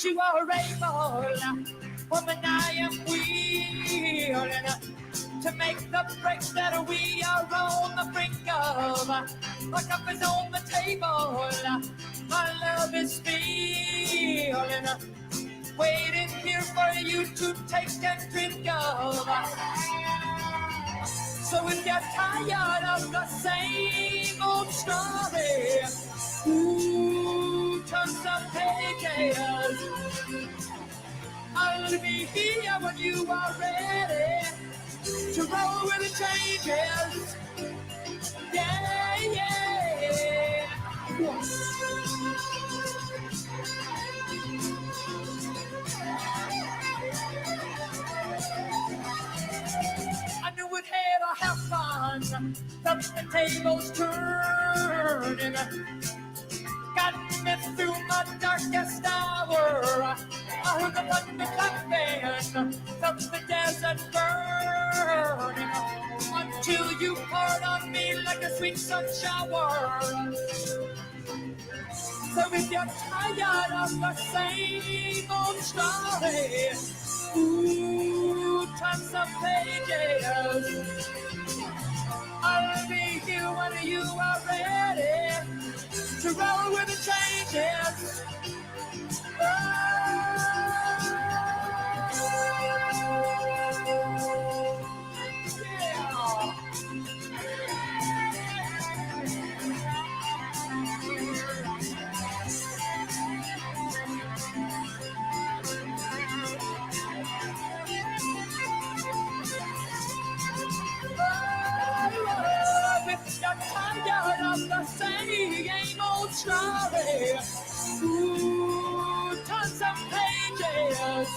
as you are able. Woman, I am willing to make the break that we are on the brink of. My cup is on the table. My love is feeling, waiting here for you to take and drink of. So if you're tired of the same old story, ooh, turn some pages. I'll be here when you are ready to roll with the changes. Yeah, yeah. I knew it had to happen, but the tables turning got me through my darkest hour. I heard the thunder clapping, felt the desert burning, until you poured on me like a sweet sun shower. So if you're tired of the same old story, ooh, turn some pages. I'll be here when you are ready to roll with the changes. Oh, if you're tired of the same old story, ooh, turn some pages.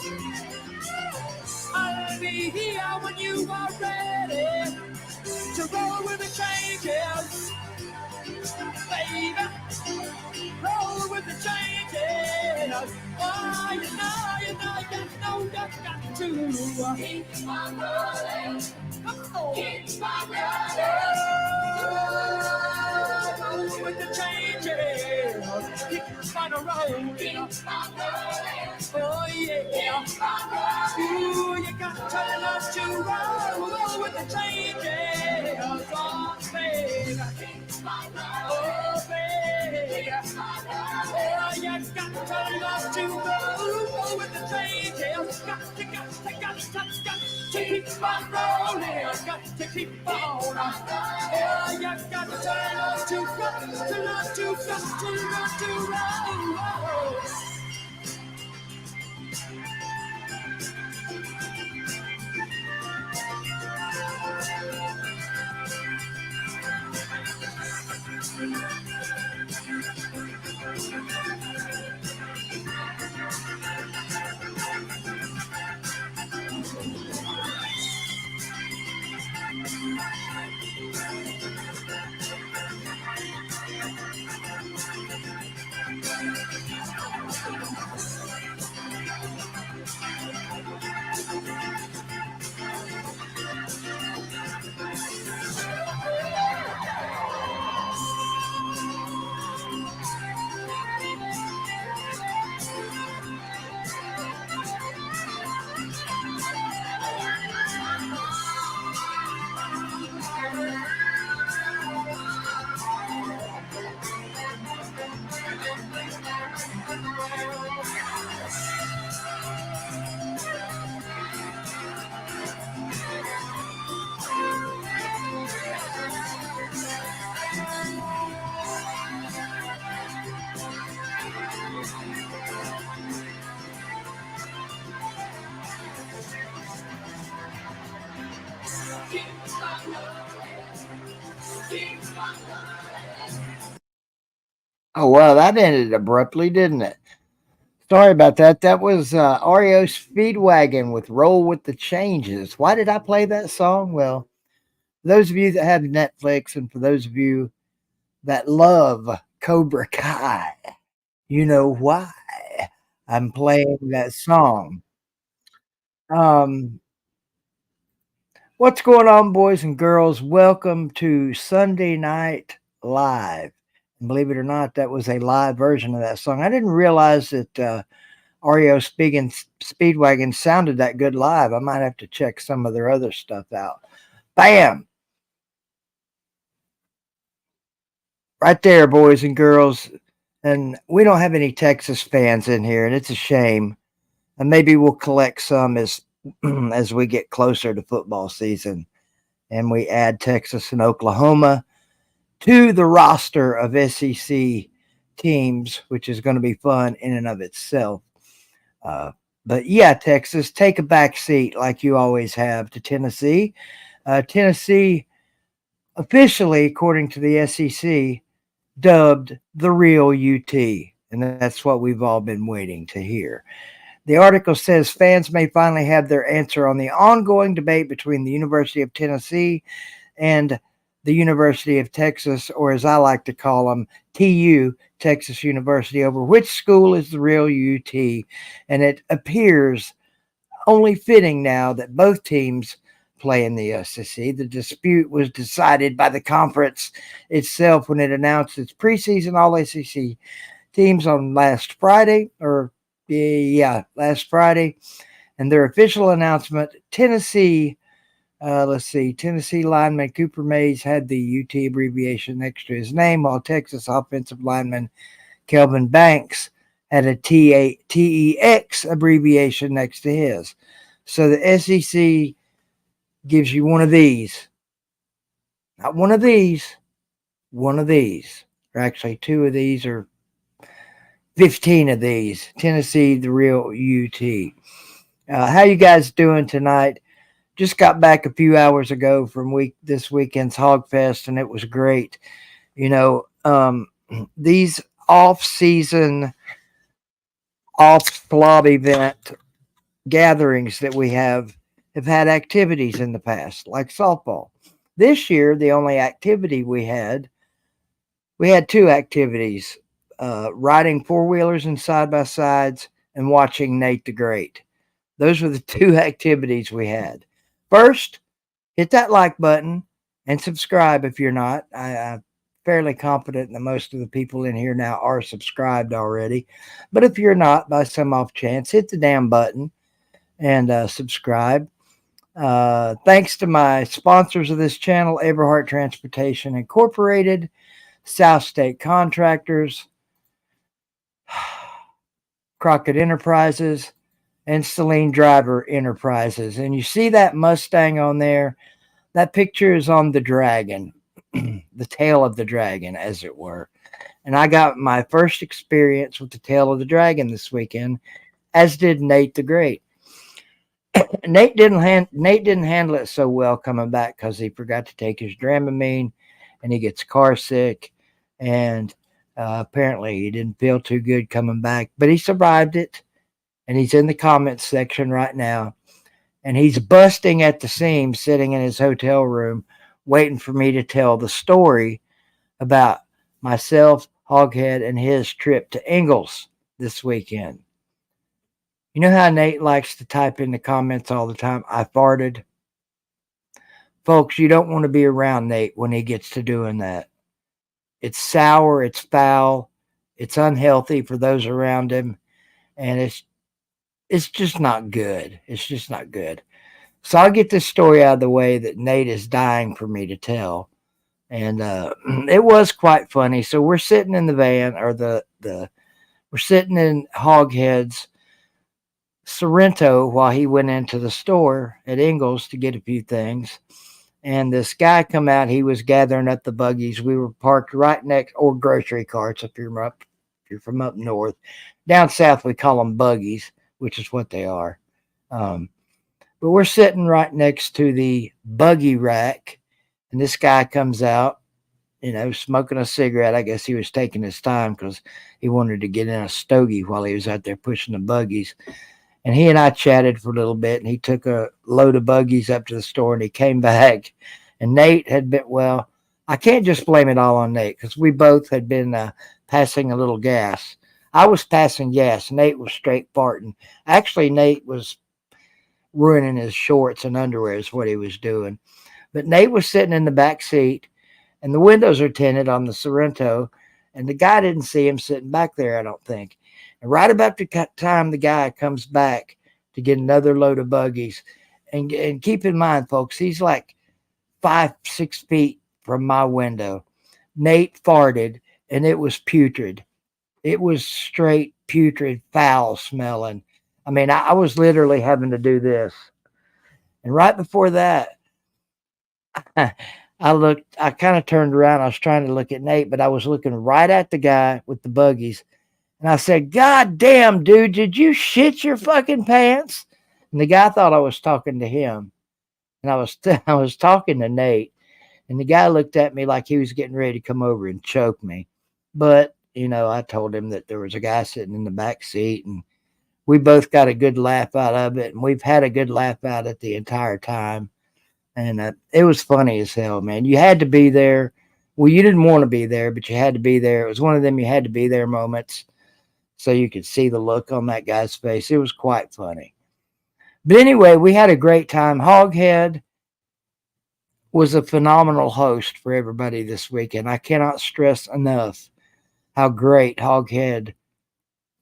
I'll be here when you are ready to roll with the changes. Baby, roll with the changes. Oh, you know, you got to keep on rolling. Come on, keep on rolling. Roll with the changes. Keep on rolling. Keep on rolling. Oh yeah. Ooh, you got to learn to roll with the changes. Oh, baby. Oh, baby. Oh, you got to learn to roll with the changes. Got to keep on rolling. Got to keep on. Oh, you got to learn to roll. Oh, well, that ended abruptly, didn't it? Sorry about that. That was REO Speedwagon with Roll with the Changes. Why did I play that song? Well, for those of you that have Netflix and for those of you that love Cobra Kai, you know why I'm playing that song. Um, what's going on, boys and girls? Welcome to Sunday Night Live. And believe it or not, that was a live version of that song. I didn't realize that REO Speedwagon sounded that good live. I might have to check some of their other stuff out. Bam! Right there, boys and girls. And we don't have any Texas fans in here, and it's a shame. And maybe we'll collect some as as we get closer to football season and we add Texas and Oklahoma to the roster of SEC teams, which is going to be fun in and of itself. But yeah, Texas, take a back seat like you always have to Tennessee. Tennessee, officially, according to the SEC, dubbed the real UT. And that's what we've all been waiting to hear. The article says fans may finally have their answer on the ongoing debate between the University of Tennessee and the University of Texas, or as I like to call them, TU, Texas University, over which school is the real UT. And it appears only fitting now that both teams play in the SEC. The dispute was decided by the conference itself when it announced its preseason All-SEC teams on last Friday, last Friday. And their official announcement, Tennessee lineman Cooper Mays had the UT abbreviation next to his name, while Texas offensive lineman Kelvin Banks had a TEX abbreviation next to his. So the SEC gives you one of these. Not one of these, one of these. Or actually two of these, or 15 of these. Tennessee, the real UT. How you guys doing tonight? Just got back a few hours ago from this weekend's Hogfest, and it was great. You know, these off-season, off-slob event gatherings that we have had activities in the past, like softball. This year, the only activity we had two activities, riding four-wheelers and side-by-sides and watching Nate the Great. Those were the two activities we had. First, hit that like button and subscribe if you're not. I'm fairly confident that most of the people in here now are subscribed already. But if you're not, by some off chance, hit the damn button and subscribe. Thanks to my sponsors of this channel, Everhart Transportation Incorporated, South State Contractors, Crockett Enterprises, and Saleendriver Enterprises. And you see that Mustang on there? That picture is on the dragon, the tail of the dragon, as it were. And I got my first experience with the tail of the dragon this weekend, as did Nate the Great. Nate didn't handle it so well coming back because he forgot to take his Dramamine, and he gets car sick, and apparently he didn't feel too good coming back, but he survived it. And he's in the comments section right now. And he's busting at the seams, sitting in his hotel room, waiting for me to tell the story about myself, Hoghead, and his trip to Ingalls this weekend. You know how Nate likes to type in the comments all the time, I farted? Folks, you don't want to be around Nate when he gets to doing that. It's sour, it's foul, it's unhealthy for those around him, and it's just not good. It's just not good. So I'll get this story out of the way that Nate is dying for me to tell. And it was quite funny. So we're sitting in the van, or we're sitting in Hoghead's Sorrento while he went into the store at Ingalls to get a few things. And this guy come out. He was gathering up the buggies. We were parked right next, or grocery carts if you're from up north. Down south, we call them buggies, which is what they are. But we're sitting right next to the buggy rack, and this guy comes out, smoking a cigarette. I guess he was taking his time because he wanted to get in a stogie while he was out there pushing the buggies. And he and I chatted for a little bit, and he took a load of buggies up to the store, and he came back. And Nate had been, well, I can't just blame it all on Nate because we both had been passing a little gas. I was passing gas. Nate was straight farting. Actually, Nate was ruining his shorts and underwear is what he was doing. But Nate was sitting in the back seat, and the windows are tinted on the Sorrento, and the guy didn't see him sitting back there, I don't think. Right about the time the guy comes back to get another load of buggies, and keep in mind, folks, he's like 5, 6 feet from my window. Nate farted, and it was putrid. It was straight putrid, foul smelling. I mean, I was literally having to do this. And right before that, I kind of turned around. I was trying to look at Nate, but I was looking right at the guy with the buggies. And I said, God damn, dude, did you shit your fucking pants? And the guy thought I was talking to him. And I was talking to Nate. And the guy looked at me like he was getting ready to come over and choke me. But, I told him that there was a guy sitting in the back seat, and we both got a good laugh out of it. And we've had a good laugh out of it the entire time. And it was funny as hell, man. You had to be there. Well, you didn't want to be there, but you had to be there. It was one of them you had to be there moments so you could see the look on that guy's face. It was quite funny. But anyway, we had a great time. Hoghead was a phenomenal host for everybody this weekend. I cannot stress enough how great Hoghead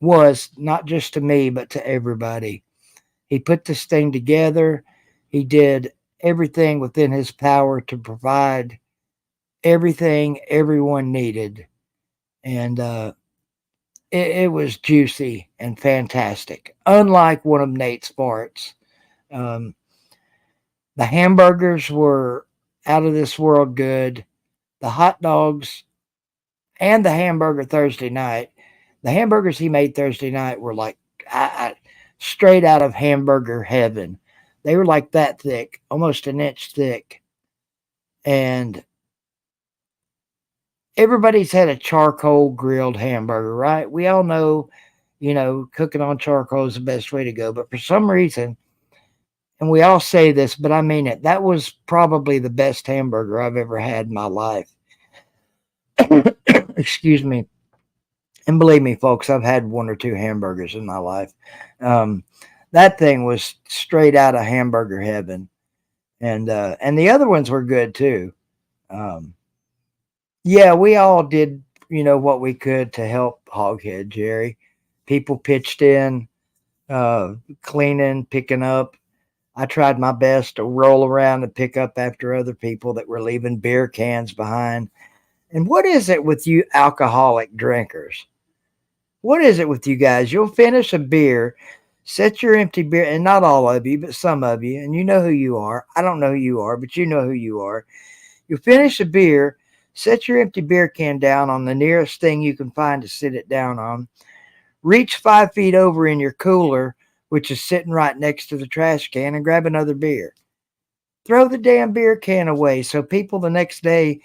was, not just to me, but to everybody. He put this thing together. He did everything within his power to provide everything everyone needed. And it was juicy and fantastic. Unlike one of Nate's farts. Um, the hamburgers were out of this world good. The hot dogs and the hamburger Thursday night. The hamburgers he made Thursday night were like straight out of hamburger heaven. They were like that thick, almost an inch thick. And everybody's had a charcoal grilled hamburger, right? We all know, cooking on charcoal is the best way to go. But for some reason, and we all say this, but I mean it, that was probably the best hamburger I've ever had in my life. Excuse me. And believe me, folks, I've had one or two hamburgers in my life. That thing was straight out of hamburger heaven. And the other ones were good too. Yeah, we all did, what we could to help Hoghead, Jerry. People pitched in, cleaning, picking up. I tried my best to roll around and pick up after other people that were leaving beer cans behind. And what is it with you alcoholic drinkers? What is it with you guys? You'll finish a beer, set your empty beer, and not all of you, but some of you, and you know who you are. I don't know who you are, but you know who you are. You'll finish a beer, set your empty beer can down on the nearest thing you can find to sit it down on, reach 5 feet over in your cooler, which is sitting right next to the trash can, and grab another beer. Throw the damn beer can away so people the next day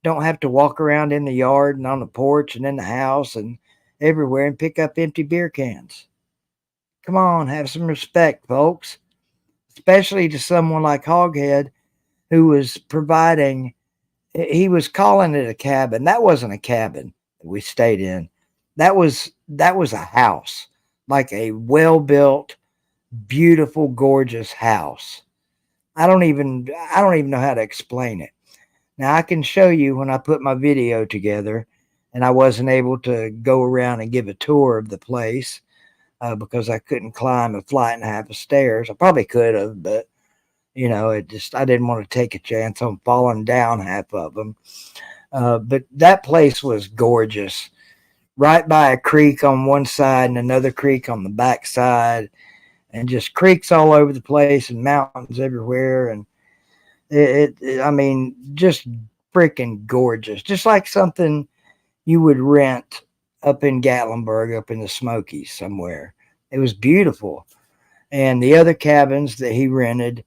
don't have to walk around in the yard and on the porch and in the house and everywhere and pick up empty beer cans. Come on, have some respect, folks. Especially to someone like Hoghead, who was providing, he was calling it a cabin. That wasn't a cabin that we stayed in. That was a house, like a well-built, beautiful, gorgeous house. I don't even know how to explain it. Now I can show you when I put my video together, and I wasn't able to go around and give a tour of the place because I couldn't climb a flight and a half of stairs. I probably could have, but I didn't want to take a chance on falling down half of them. But that place was gorgeous, right by a creek on one side and another creek on the back side, and just creeks all over the place and mountains everywhere. And I mean, just freaking gorgeous, just like something you would rent up in Gatlinburg, up in the Smokies somewhere. It was beautiful. And the other cabins that he rented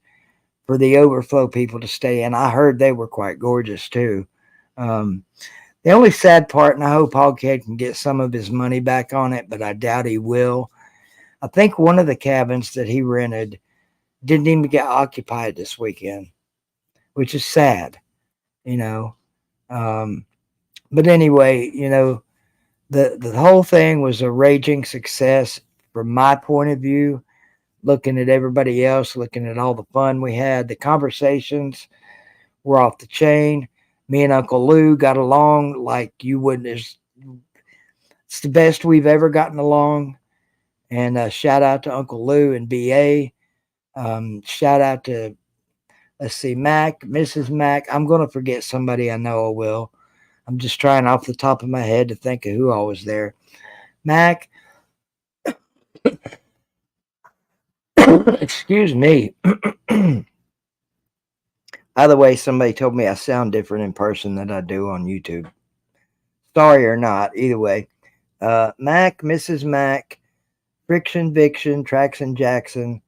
for the overflow people to stay in, I heard they were quite gorgeous too. The only sad part, and I hope Hoghead can get some of his money back on it, but I doubt he will. I think one of the cabins that he rented didn't even get occupied this weekend, which is sad, But anyway, the whole thing was a raging success from my point of view, looking at everybody else, looking at all the fun we had. The conversations were off the chain. Me and Uncle Lou got along like you wouldn't. It's the best we've ever gotten along. And shout out to Uncle Lou and BA. Shout out to, let's see, Mac, Mrs. Mac. I'm going to forget somebody, I know I will. I'm just trying off the top of my head to think of who all was there. Mac, excuse me. By the way, somebody told me I sound different in person than I do on YouTube. Sorry or not, either way. Mac, Mrs. Mac, Friction Viction, Traxon Jackson,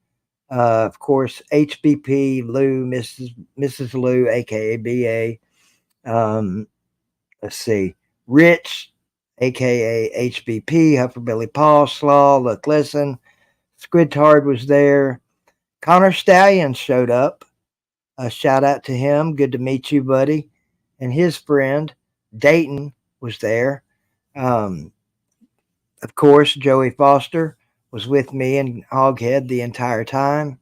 of course, HBP, Lou, Mrs. Lou, aka BA. Let's see, Rich, aka HBP, Hufferbilly Paul, Slaw, Look Listen, Squidtard was there. Connor Stallion showed up. A shout out to him. Good to meet you, buddy. And his friend, Dayton, was there. Of course, Joey Foster was with me and Hoghead the entire time,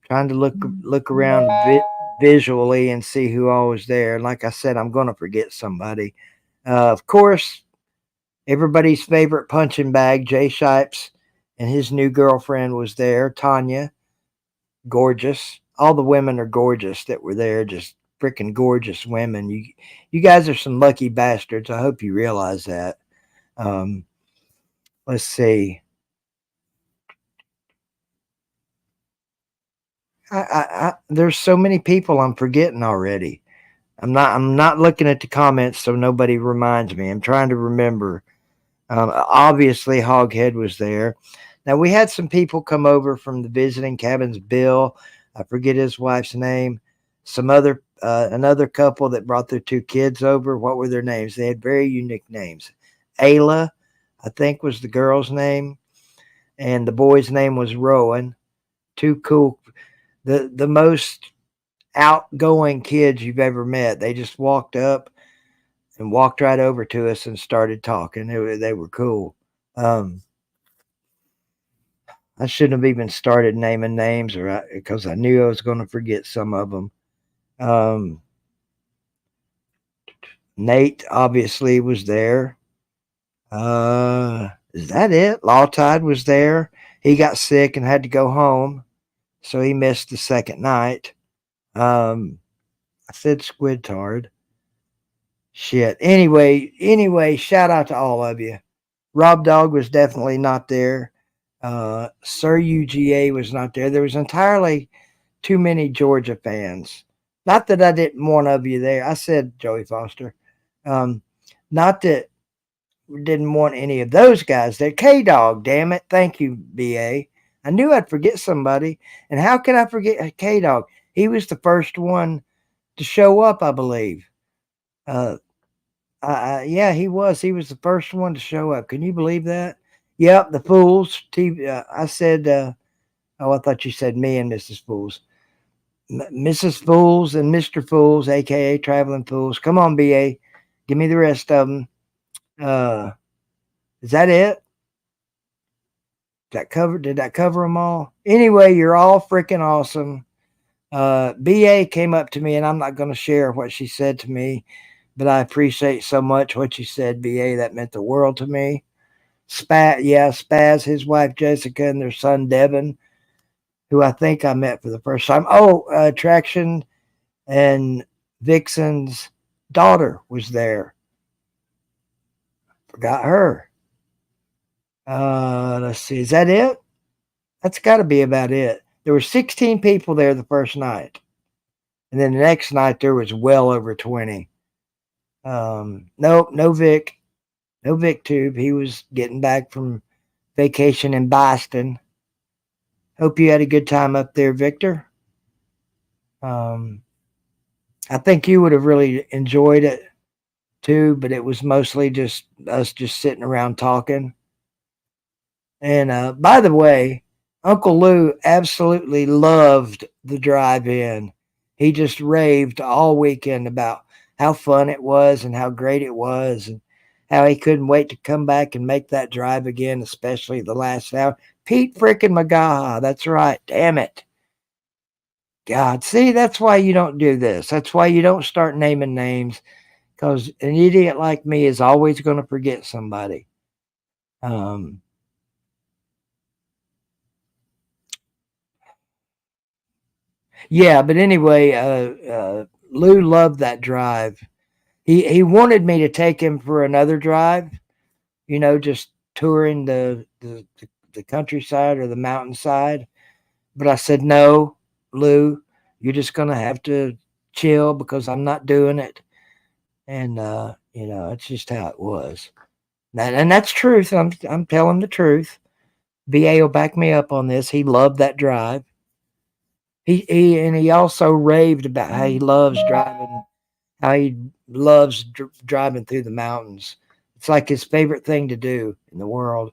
trying to look around visually and see who all was there. Like I said, I'm going to forget somebody. Of course, everybody's favorite punching bag, Jay Shipes, and his new girlfriend was there, Tanya. Gorgeous. All the women are gorgeous that were there, just freaking gorgeous women. You guys are some lucky bastards. I hope you realize that. Let's see. There's so many people I'm forgetting already. I'm not looking at the comments so nobody reminds me. I'm trying to remember. Obviously, Hoghead was there. Now, we had some people come over from the visiting cabins. Bill, I forget his wife's name. Some other, another couple that brought their 2 kids over. What were their names? They had very unique names. Ayla, I think, was the girl's name. And the boy's name was Rowan. 2 cool, the most outgoing kids you've ever met. They just walked up and walked right over to us and started talking. They were cool. I shouldn't have even started naming names because I knew I was going to forget some of them. Nate obviously was there. Is that it? Lawtide was there. He got sick and had to go home, so he missed the second night. I said Squidtard. Shit. Anyway, shout out to all of you. Rob Dog was definitely not there. Sir UGA was not there. There was entirely too many Georgia fans. Not that I didn't want of you there. I said Joey Foster. Not that we didn't want any of those guys there. K-Dog, damn it. Thank you, BA. I knew I'd forget somebody. And how can I forget K-Dog? He was the first one to show up, I believe. Yeah, he was. He was the first one to show up. Can you believe that? Yep, the Fools. I said, I thought you said me and Mrs. Fools. Mrs. Fools and Mr. Fools, a.k.a. Traveling Fools. Come on, BA. Give me the rest of them. Is that it? Did that cover them all? Anyway, you're all freaking awesome. BA came up to me, and I'm not going to share what she said to me, but I appreciate so much what you said, BA. That meant the world to me. Spaz, his wife Jessica, and their son Devin, who I think I met for the first time. Traction and Vixen's daughter was there. Forgot her. Let's see. Is that it? That's got to be about it. There were 16 people there the first night. And then the next night there was well over 20. No Vic. No Vic Tube. He was getting back from vacation in Boston. Hope you had a good time up there, Victor. I think you would have really enjoyed it too, but it was mostly just us just sitting around talking. And by the way, Uncle Lou absolutely loved the drive-in. He just raved all weekend about how fun it was and how great it was and how he couldn't wait to come back and make that drive again, especially the last hour. Pete frickin' Magaha. That's right. Damn it. God, see, that's why you don't do this. That's why you don't start naming names, because an idiot like me is always going to forget somebody. Um, yeah, but anyway, Lou loved that drive. He wanted me to take him for another drive, just touring the countryside or the mountainside. But I said, no, Lou, you're just going to have to chill because I'm not doing it. And, it's just how it was. And that's truth. I'm telling the truth. BA will back me up on this. He loved that drive. He also raved about how he loves driving through the mountains. It's like his favorite thing to do in the world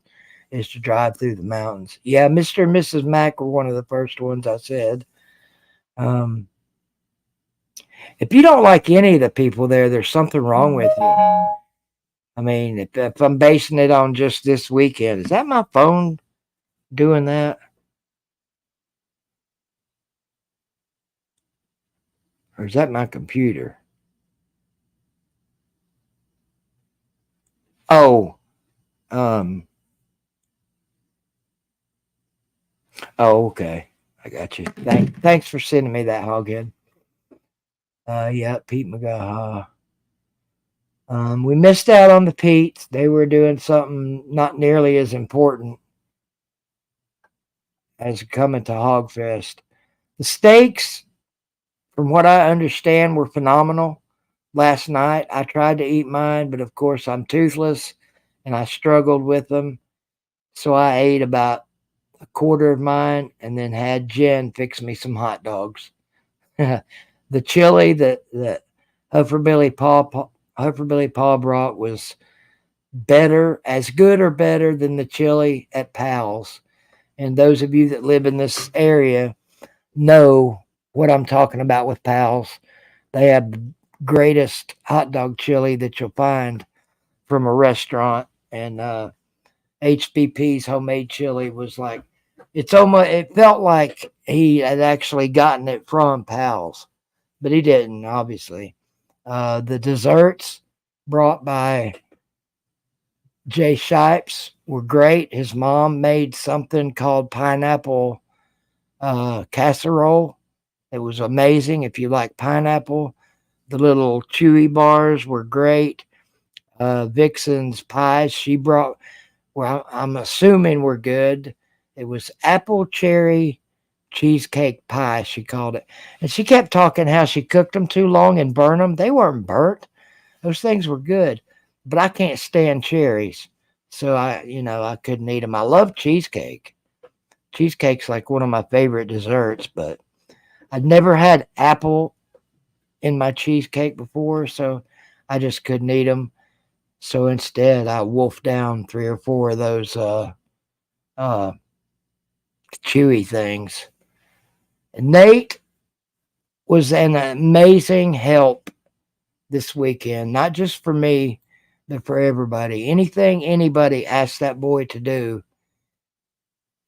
is to drive through the mountains. Yeah, Mr. and Mrs. Mack were one of the first ones I said. Um, if you don't like any of the people there, there's something wrong with you. I mean, if I'm basing it on just this weekend, is that my phone doing that? Or is that my computer? Oh, um, okay. I got you. Thanks for sending me that, Hoghead. Yeah, Pete McGaha. We missed out on the Pete's. They were doing something not nearly as important as coming to Hogfest. The steaks, from what I understand, were phenomenal last night. I tried to eat mine, but of course I'm toothless and I struggled with them. So I ate about a quarter of mine and then had Jen fix me some hot dogs. The chili that Huffer Billy Paul brought was better, as good or better than the chili at Pal's. And those of you that live in this area know what I'm talking about with Pal's. They have the greatest hot dog chili that you'll find from a restaurant. And HBP's homemade chili was like, it felt like he had actually gotten it from Pal's, but he didn't, obviously. The desserts brought by Jay Shipes were great. His mom made something called pineapple casserole. It was amazing. If you like pineapple, the little chewy bars were great. Vixen's pies she brought, well, I'm assuming were good. It was apple cherry cheesecake pie, she called it. And she kept talking how she cooked them too long and burned them. They weren't burnt. Those things were good. But I can't stand cherries. So I couldn't eat them. I love cheesecake. Cheesecake's like one of my favorite desserts, but I'd never had apple in my cheesecake before, so I just couldn't eat them. So instead, I wolfed down 3 or 4 of those uh, chewy things. And Nate was an amazing help this weekend, not just for me, but for everybody. Anything anybody asked that boy to do,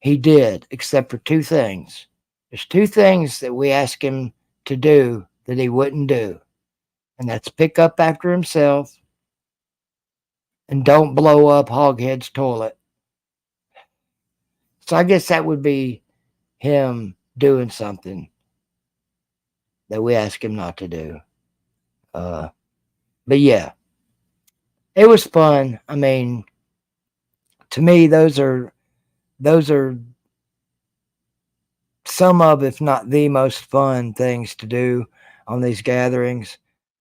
he did, except for 2 things. There's 2 things that we ask him to do that he wouldn't do, and that's pick up after himself and don't blow up Hoghead's toilet. So I guess that would be him doing something that we ask him not to do. But yeah, it was fun. I mean, to me, those are some of, if not the most fun things to do on these gatherings.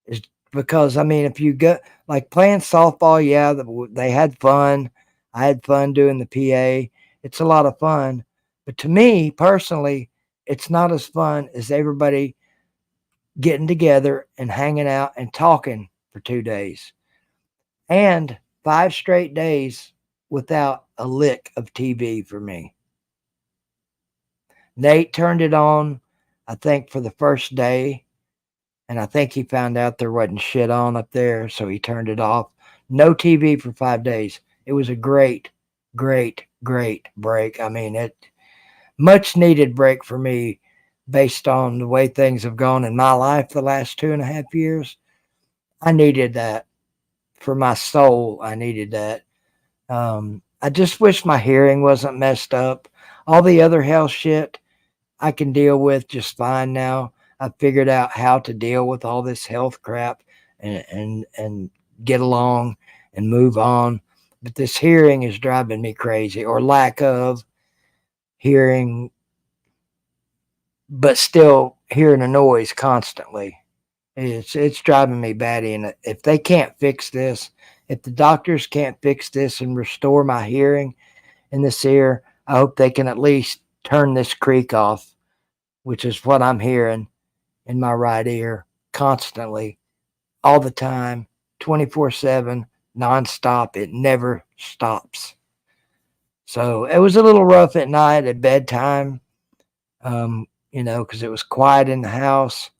Is because I mean, if you go like playing softball, yeah, they had fun. I had fun doing the PA. It's a lot of fun, but to me personally, it's not as fun as everybody getting together and hanging out and talking for 2 days and 5 straight days without a lick of TV for me. Nate turned it on, I think, for the first day, and I think he found out there wasn't shit on up there, so he turned it off. No TV for 5 days. It was a great, great, great break. I mean, it much needed break for me based on the way things have gone in my life the last 2.5 years. I needed that for my soul. I needed that. I just wish my hearing wasn't messed up. All the other health shit I can deal with just fine now. I figured out how to deal with all this health crap and get along and move on. But this hearing is driving me crazy, or lack of hearing, but still hearing a noise constantly. It's driving me batty. And if they can't fix this, if the doctors can't fix this and restore my hearing in this ear, I hope they can at least turn this creak off, which is what I'm hearing in my right ear constantly, all the time, 24/7, nonstop. It never stops. So it was a little rough at night at bedtime, because it was quiet in the house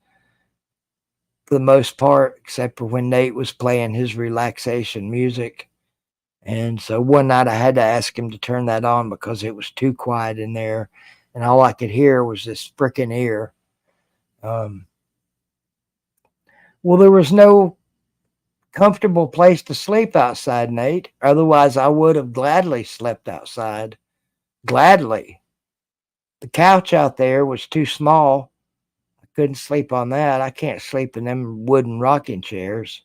for the most part, except for when Nate was playing his relaxation music. And so one night I had to ask him to turn that on because it was too quiet in there. And all I could hear was this freaking ear. Well, there was no comfortable place to sleep outside, Nate. Otherwise, I would have gladly slept outside. Gladly. The couch out there was too small. I couldn't sleep on that. I can't sleep in them wooden rocking chairs.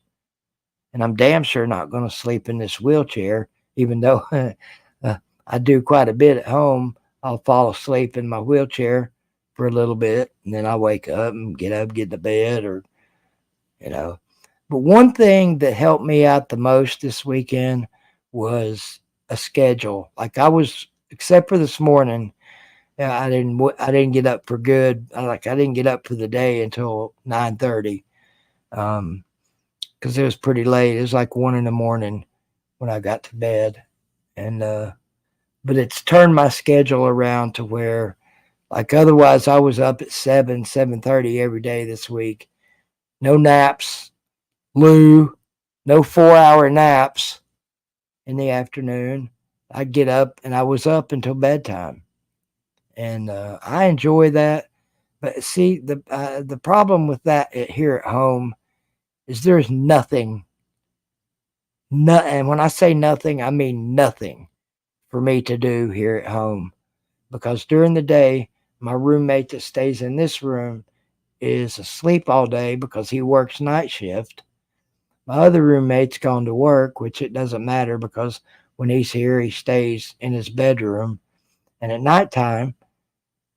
And I'm damn sure not going to sleep in this wheelchair, even though I do quite a bit at home. I'll fall asleep in my wheelchair for a little bit, and then I wake up, get to bed, or, you know. But one thing that helped me out the most this weekend was a schedule. Like I was, except for this morning, I didn't get up for good. I didn't get up for the day until 9:30, because it was pretty late. It was like 1 in the morning when I got to bed, and but it's turned my schedule around to where, like, otherwise I was up at 7:30 every day this week. No naps, Lou, no 4-hour naps in the afternoon. I'd get up, and I was up until bedtime, and I enjoy that. But see, the problem with that here at home is there's nothing. And when I say nothing, I mean nothing for me to do here at home. Because during the day, my roommate that stays in this room is asleep all day because he works night shift. My other roommate's gone to work, which it doesn't matter because when he's here, he stays in his bedroom. And at nighttime,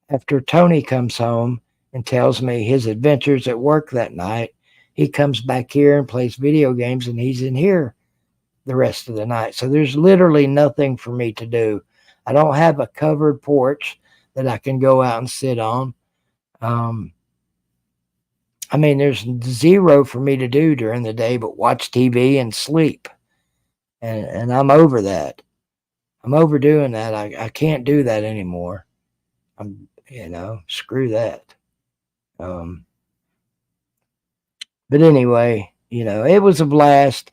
after Tony comes home and tells me his adventures at work that night, he comes back here and plays video games, and he's in here the rest of the night. So there's literally nothing for me to do. I don't have a covered porch that I can go out and sit on. There's zero for me to do during the day but watch TV and sleep. And I'm over that. I'm overdoing that. I can't do that anymore. Screw that. But anyway, it was a blast.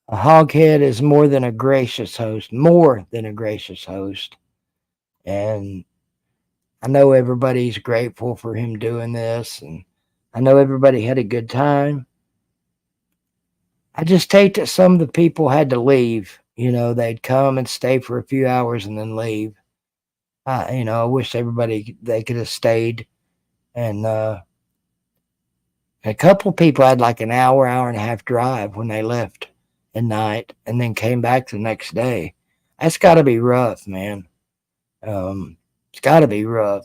A hoghead is more than a gracious host, And I know everybody's grateful for him doing this, and I know everybody had a good time. I just hate that some of the people had to leave. They'd come and stay for a few hours and then leave. I wish they could have stayed. And a couple of people had like an hour and a half drive when they left at night and then came back the next day. That's got to be rough, man. It's got to be rough.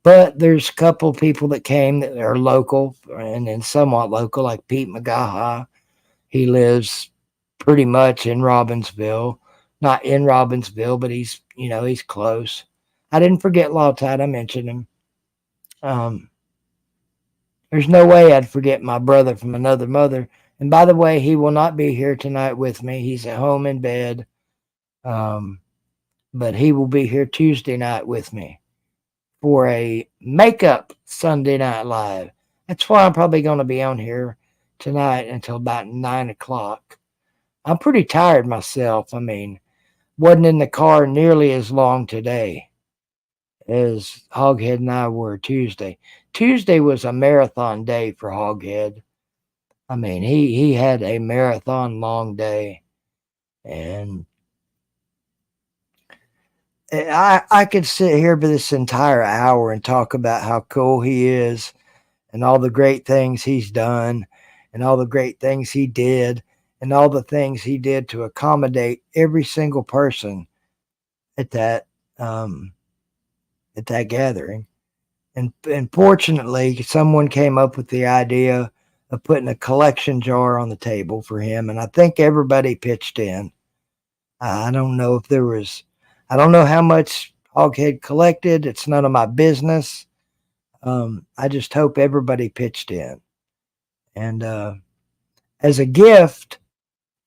But there's a couple of people that came that are local and somewhat local, like Pete McGaha. He lives pretty much in Robbinsville. Not in Robbinsville, but he's close. I didn't forget Lawtide. I mentioned him. There's no way I'd forget my brother from another mother. And by the way, he will not be here tonight with me. He's at home in bed. But he will be here Tuesday night with me for a makeup Sunday Night Live. That's why I'm probably going to be on here tonight until about 9 o'clock. I'm pretty tired myself. Wasn't in the car nearly as long today as Hoghead and I were Tuesday. Tuesday was a marathon day for Hoghead. He had a marathon long day, and I could sit here for this entire hour and talk about how cool he is and all the great things he's done and all the great things he did and all the things he did to accommodate every single person at um, that gathering. And fortunately, someone came up with the idea of putting a collection jar on the table for him, and I think everybody pitched in. I don't know if there was, I don't know how much Hoghead collected. It's none of my business. I just hope everybody pitched in. And as a gift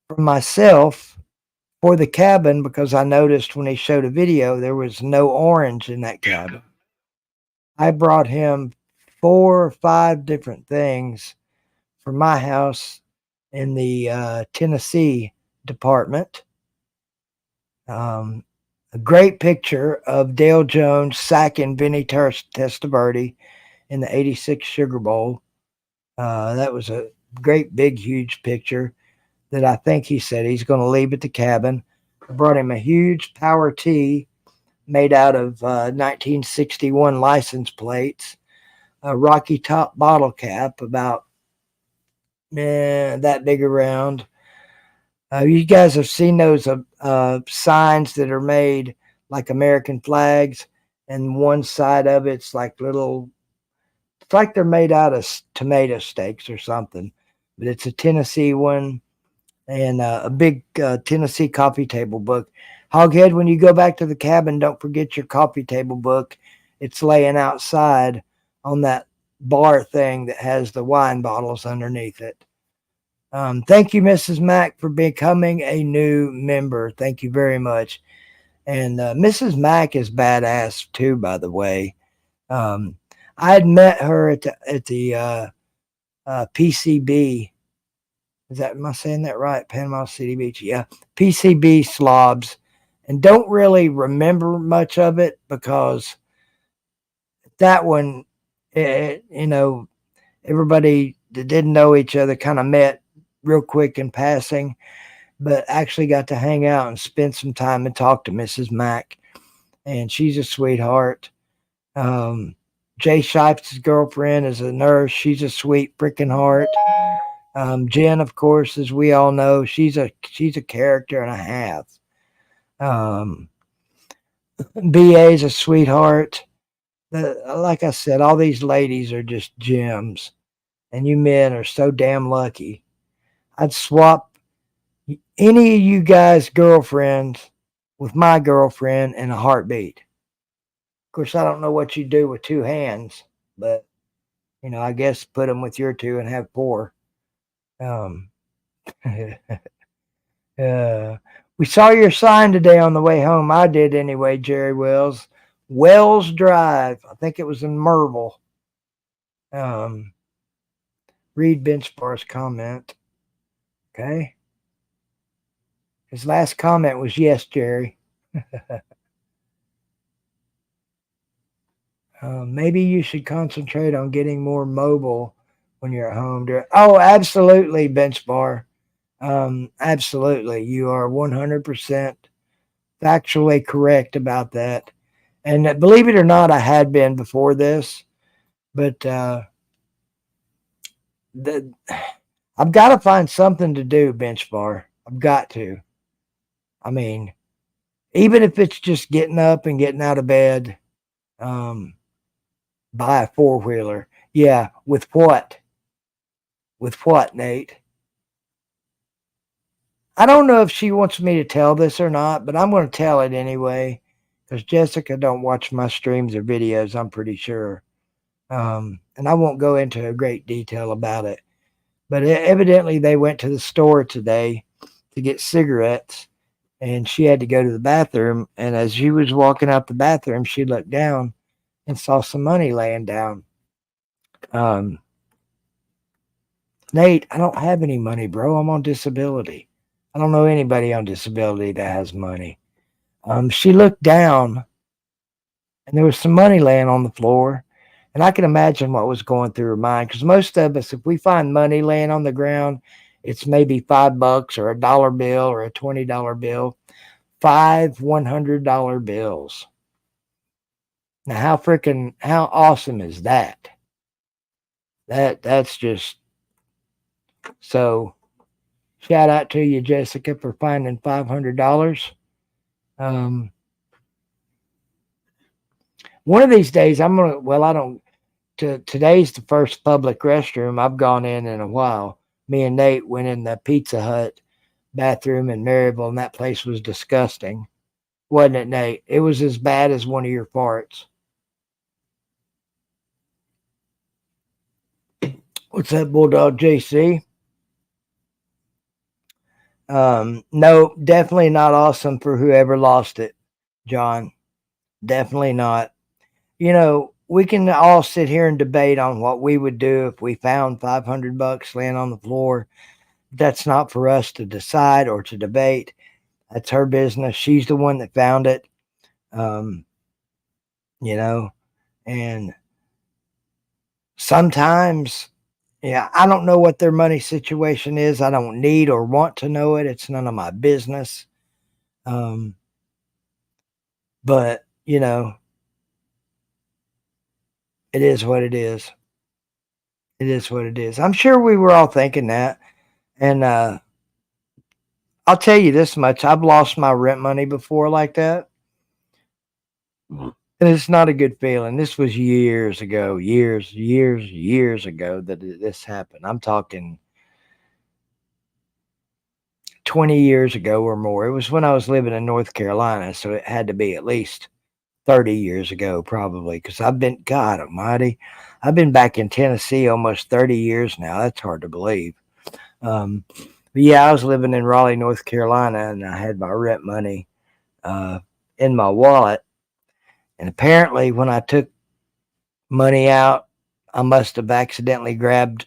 from myself for the cabin, because I noticed when he showed a video, there was no orange in that cabin. I brought him 4 or 5 different things for my house in the Tennessee department. A great picture of Dale Jones sacking Vinny Testaverde in the '86 Sugar Bowl. That was a great, big, huge picture that I think he said he's going to leave at the cabin. I brought him a huge Power T made out of 1961 license plates, a Rocky Top bottle cap about that big around. You guys have seen those signs that are made like American flags, and one side of it's like little, it's like they're made out of tomato steaks or something, but it's a Tennessee one and a big Tennessee coffee table book. Hoghead, when you go back to the cabin, don't forget your coffee table book. It's laying outside on that bar thing that has the wine bottles underneath it. Thank you, Mrs. Mack, for becoming a new member. Thank you very much. And Mrs. Mack is badass too, by the way. I had met her at the PCB. Am I saying that right? Panama City Beach. Yeah. PCB slobs. And don't really remember much of it because that one, everybody that didn't know each other kind of met real quick in passing, but actually got to hang out and spend some time and talk to Mrs. Mack. And she's a sweetheart. Jay Shipes' girlfriend is a nurse. She's a sweet freaking heart. Jen, of course, as we all know, she's a character and a half. BA's a sweetheart. Like I said, all these ladies are just gems, and you men are so damn lucky. I'd swap any of you guys' girlfriends with my girlfriend in a heartbeat. Of course, I don't know what you do with 2 hands, but I guess put them with your 2 and have 4. We saw your sign today on the way home. I did anyway, Jerry Wells. Wells Drive. I think it was in Merville. Read Benchbar's comment. Okay. His last comment was yes, Jerry. Maybe you should concentrate on getting more mobile when you're at home. Oh, absolutely, Benchbar. Absolutely. You are 100% factually correct about that. And believe it or not, I had been before this, but I've got to find something to do, Benchbar. I've got to. I mean, even if it's just getting up and getting out of bed, buy a 4-wheeler. Yeah, with what? With what, Nate? I don't know if she wants me to tell this or not, but I'm going to tell it anyway because Jessica don't watch my streams or videos, I'm pretty sure. And I won't go into a great detail about it. But evidently they went to the store today to get cigarettes, and she had to go to the bathroom. And as she was walking out the bathroom, she looked down and saw some money laying down. Nate, I don't have any money, bro. I'm on disability. I don't know anybody on disability that has money. She looked down, and there was some money laying on the floor. And I can imagine what was going through her mind, because most of us, if we find money laying on the ground, it's maybe $5 or $1 bill or a $20 bill. 5 $100 bills. Now, how awesome is that? That's just so. Shout out to you, Jessica, for finding $500. Um, one of these days, I'm gonna. Well, I don't. Today's the first public restroom I've gone in a while. Me and Nate went in the Pizza Hut bathroom in Maryville, and that place was disgusting, wasn't it, Nate? It was as bad as one of your farts. What's that, Bulldog JC? No, definitely not awesome for whoever lost it, John. Definitely not. We can all sit here and debate on what we would do if we found $500 laying on the floor. That's not for us to decide or to debate. That's her business. She's the one that found it. Um, and sometimes, yeah, I don't know what their money situation is. I don't need or want to know it. It's none of my business. But, it is what it is. It is what it is. I'm sure we were all thinking that. And I'll tell you this much. I've lost my rent money before like that. And it's not a good feeling. This was years ago, years ago that this happened. I'm talking 20 years ago or more. It was when I was living in North Carolina. So it had to be at least 30 years ago, probably, because God almighty, I've been back in Tennessee almost 30 years now. That's hard to believe. But yeah, I was living in Raleigh, North Carolina, and I had my rent money in my wallet. And apparently, when I took money out, I must have accidentally grabbed.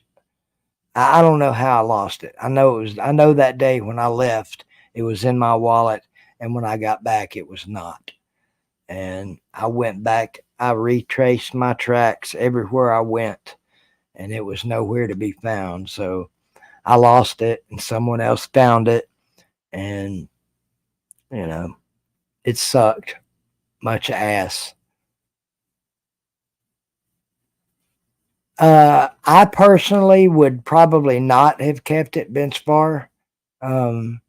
I don't know how I lost it. I know that day when I left, it was in my wallet, and when I got back, it was not. And I went back. I retraced my tracks everywhere I went, and it was nowhere to be found. So I lost it, and someone else found it, and it sucked. Much ass. I personally would probably not have kept it bench bar. Um,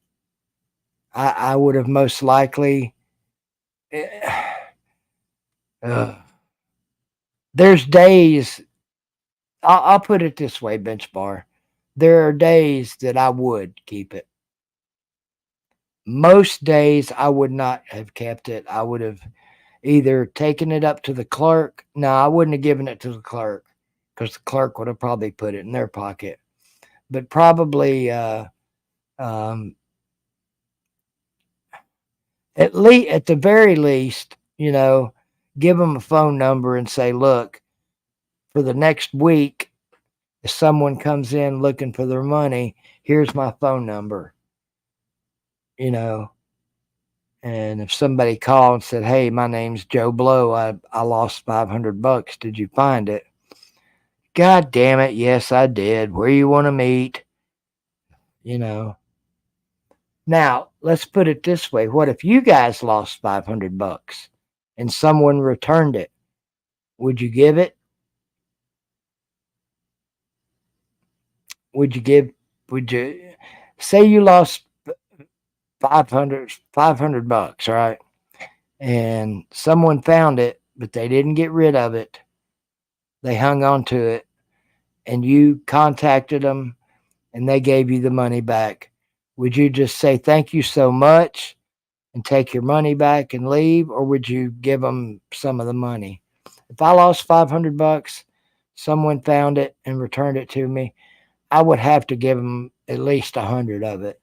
I would have most likely. There's days. I'll put it this way, bench bar. There are days that I would keep it. Most days I would not have kept it. I would have either taken it up to the clerk. No, I wouldn't have given it to the clerk because the clerk would have probably put it in their pocket. But probably um, at the very least, give them a phone number and say, look, for the next week, if someone comes in looking for their money, here's my phone number. And if somebody called and said, hey, my name's Joe Blow, I lost $500. Did you find it? God damn it. Yes, I did. Where you want to meet? Now, let's put it this way. What if you guys lost $500 and someone returned it? Would you give it? Would you say you lost 500 bucks, right? And someone found it, but they didn't get rid of it. They hung on to it, and you contacted them and they gave you the money back. Would you just say thank you so much and take your money back and leave, or would you give them some of the money? If I lost 500 bucks, someone found it and returned it to me, I would have to give them at least 100 of it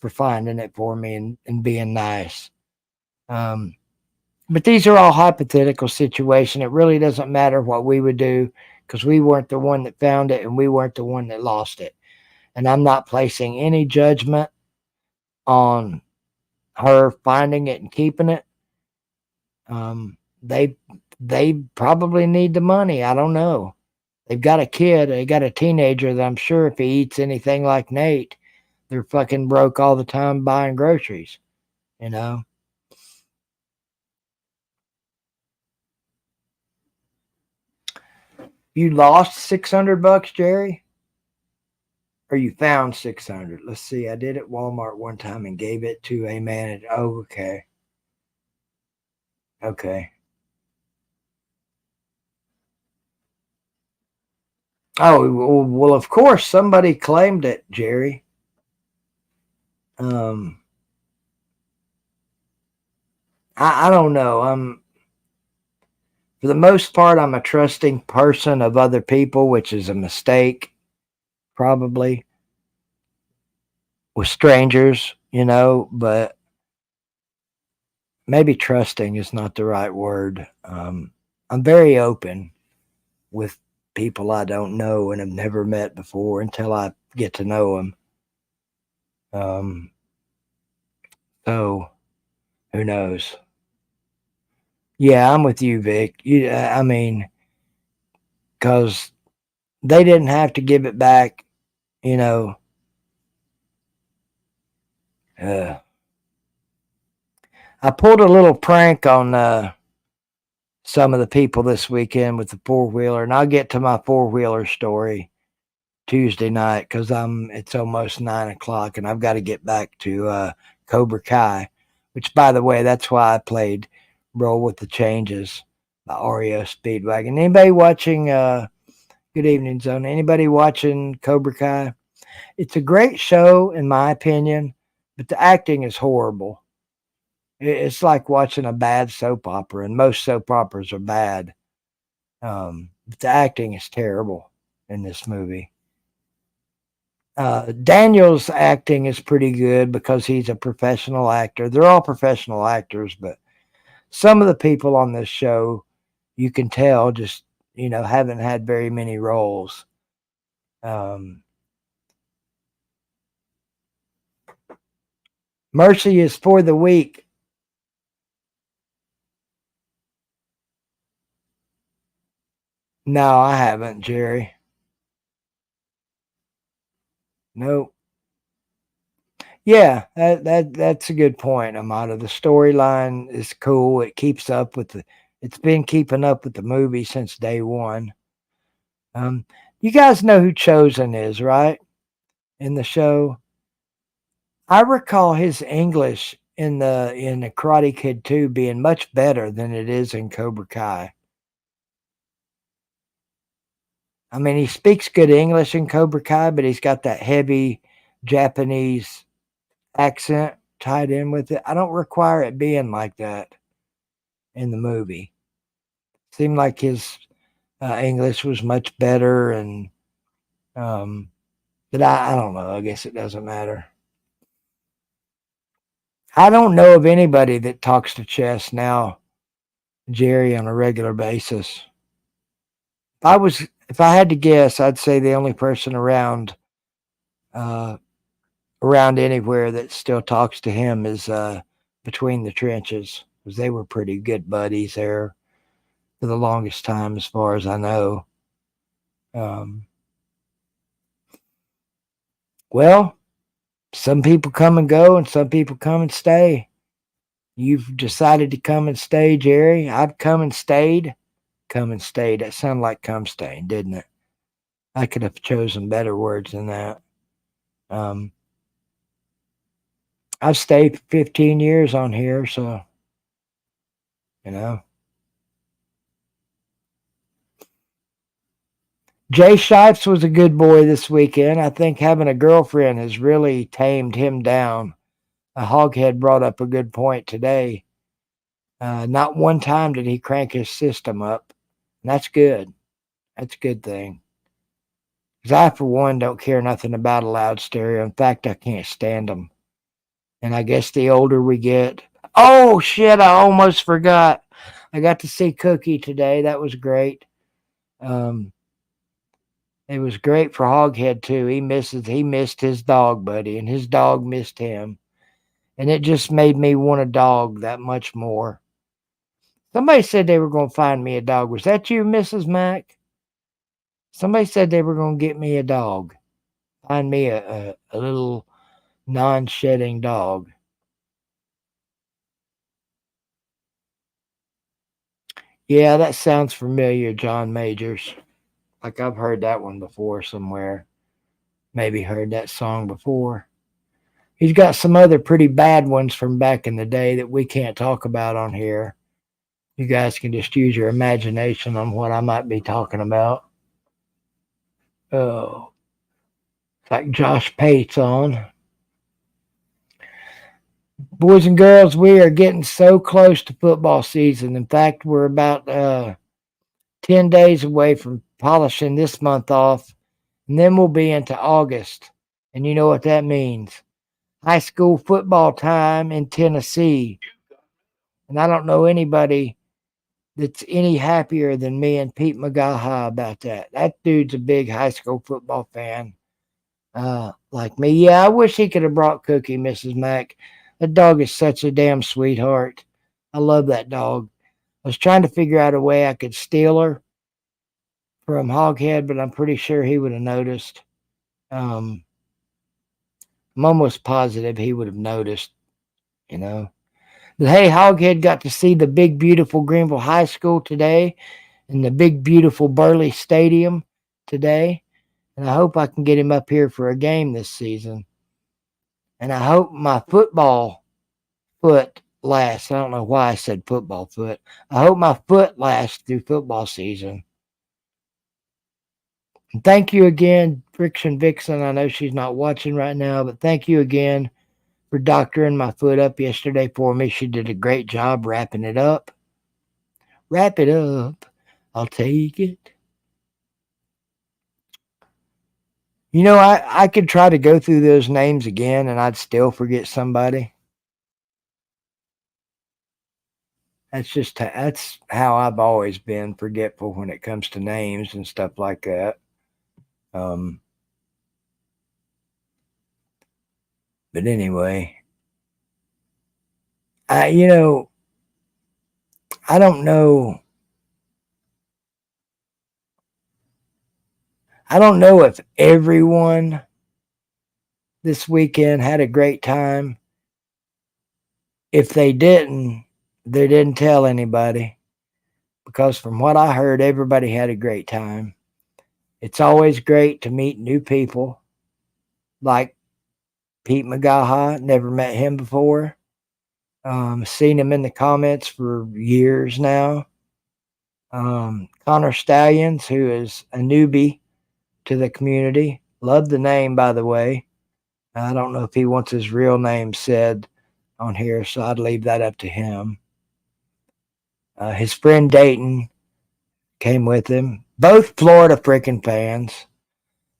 for finding it for me and being nice. But these are all hypothetical situations. It really doesn't matter what we would do because we weren't the one that found it and we weren't the one that lost it. And I'm not placing any judgment on her finding it and keeping it. They probably need the money. I don't know. They've got a kid. They got a teenager that I'm sure if he eats anything like Nate, they're fucking broke all the time buying groceries. You lost $600, Jerry? Or you found 600? Let's see. I did at Walmart one time and gave it to a manager. Oh, okay. Okay. Oh, well, of course, somebody claimed it, Jerry. Um, I don't know. For the most part, I'm a trusting person of other people, which is a mistake, probably, with strangers, but maybe trusting is not the right word. I'm very open with people I don't know and have never met before until I get to know them. Um, so who knows? Yeah, I'm with you, Vic. I mean, because they didn't have to give it back, you know. Uh, I pulled a little prank on some of the people this weekend with the four wheeler, and I'll get to my four wheeler story Tuesday night because it's almost 9 o'clock, and I've got to get back to Cobra Kai, which, by the way, that's why I played "Roll with the Changes" by REO Speedwagon. Anybody watching? Good evening, Zone. Anybody watching Cobra Kai? It's a great show, in my opinion, but the acting is horrible. It's like watching a bad soap opera, and most soap operas are bad. But the acting is terrible in this movie. Daniel's acting is pretty good because he's a professional actor. They're all professional actors, but some of the people on this show, you can tell, just haven't had very many roles. Um, Mercy is for the weak. No, I haven't, Jerry. Nope. Yeah, that's a good point, Amada. The storyline is cool. It's been keeping up with the movie since day one. You guys know who Chosen is, right? In the show, I recall his English in the Karate Kid 2 being much better than it is in Cobra Kai. I mean, he speaks good English in Cobra Kai, but he's got that heavy Japanese accent tied in with it. I don't require it being like that in the movie. Seemed like his English was much better, and um, but I don't know. I guess it doesn't matter. I don't know of anybody that talks to chess now, Jerry, on a regular basis. If I had to guess, I'd say the only person uh, around anywhere that still talks to him is between the trenches, because they were pretty good buddies there for the longest time, as far as I know. Um, well, some people come and go, and some people come and stay. You've decided to come and stay, Jerry. I've come and stayed. Come and stayed. That sounded like come staying, didn't it? I could have chosen better words than that. Um, I've stayed for 15 years on here, so, you know. Jay Shipes was a good boy this weekend. I think having a girlfriend has really tamed him down. A hoghead brought up a good point today. Not one time did he crank his system up. And that's good. That's a good thing. Because I, for one, don't care nothing about a loud stereo. In fact, I can't stand them. And I guess the older we get. Oh, shit, I almost forgot. I got to see Cookie today. That was great. Um, it was great for Hoghead, too. He missed his dog, buddy, and his dog missed him. And it just made me want a dog that much more. Somebody said they were going to find me a dog. Was that you, Mrs. Mack? Somebody said they were going to get me a dog. Find me a little non-shedding dog. Yeah, that sounds familiar, John Majors. Like I've heard that one before somewhere. Maybe heard that song before. He's got some other pretty bad ones from back in the day that we can't talk about on here. You guys can just use your imagination on what I might be talking about. Oh, like Josh Pate's on. Boys and girls, we are getting so close to football season. In fact, we're about 10 days away from polishing this month off, and then we'll be into August. And you know what that means? High school football time in Tennessee. And I don't know anybody that's any happier than me and Pete McGaha about that. That dude's a big high school football fan, like me. Yeah, I wish he could have brought Cookie, Mrs. Mack. That dog is such a damn sweetheart. I love that dog. I was trying to figure out a way I could steal her from Hoghead, but I'm pretty sure he would have noticed. Um, I'm almost positive he would have noticed, you know. But hey, Hoghead got to see the big, beautiful Greenville High School today and the big, beautiful Burley Stadium today. And I hope I can get him up here for a game this season. And I hope my football foot lasts. I don't know why I said football foot. I hope my foot lasts through football season. And thank you again, Friction Vixen. I know she's not watching right now, but thank you again for doctoring my foot up yesterday for me. She did a great job wrapping it up. Wrap it up. I'll take it. You know, I could try to go through those names again and I'd still forget somebody. That's how I've always been forgetful when it comes to names and stuff like that. Um, but anyway, you know, I don't know. I don't know if everyone this weekend had a great time. If they didn't tell anybody. Because from what I heard, everybody had a great time. It's always great to meet new people, like Pete McGaha. Never met him before. Seen him in the comments for years now. Connor Stallions, who is a newbie to the community. Love the name, by the way. I don't know if he wants his real name said on here, so I'd leave that up to him. His friend Dayton came with him. Both Florida freaking fans.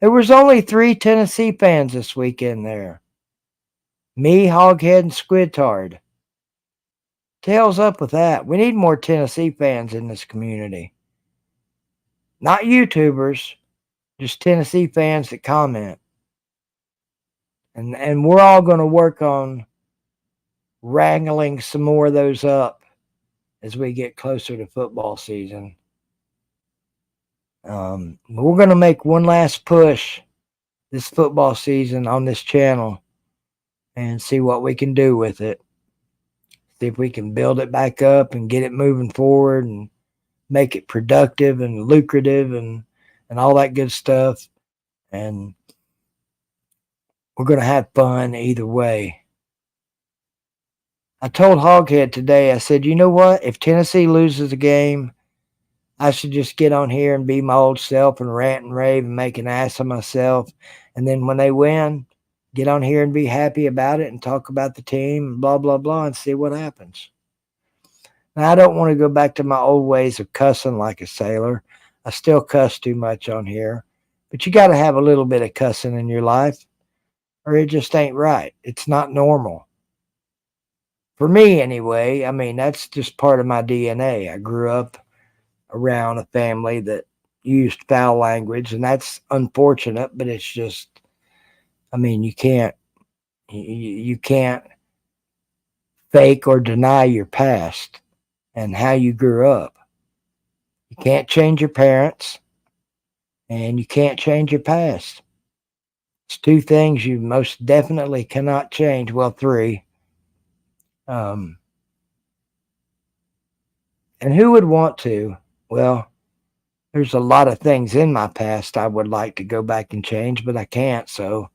There was only 3 Tennessee fans this weekend there. Me, Hoghead, and Squidtard. Tails up with that. We need more Tennessee fans in this community. Not YouTubers, just Tennessee fans that comment. And we're all going to work on wrangling some more of those up as we get closer to football season. We're going to make one last push this football season on this channel and see what we can do with it. See if we can build it back up and get it moving forward and make it productive and lucrative and all that good stuff. And we're going to have fun either way. I told Hoghead today, I said, you know what? If Tennessee loses a game, I should just get on here and be my old self and rant and rave and make an ass of myself. And then when they win, get on here and be happy about it and talk about the team and blah, blah, blah, and see what happens. Now, I don't want to go back to my old ways of cussing like a sailor. I still cuss too much on here. But you got to have a little bit of cussing in your life or it just ain't right. It's not normal. For me, anyway, I mean, that's just part of my DNA. I grew up around a family that used foul language, and that's unfortunate, but it's just, I mean, you can't fake or deny your past and how you grew up. You can't change your parents, and you can't change your past. It's 2 things you most definitely cannot change. Well, 3. And who would want to? Well, There's a lot of things in my past I would like to go back and change, but I can't, so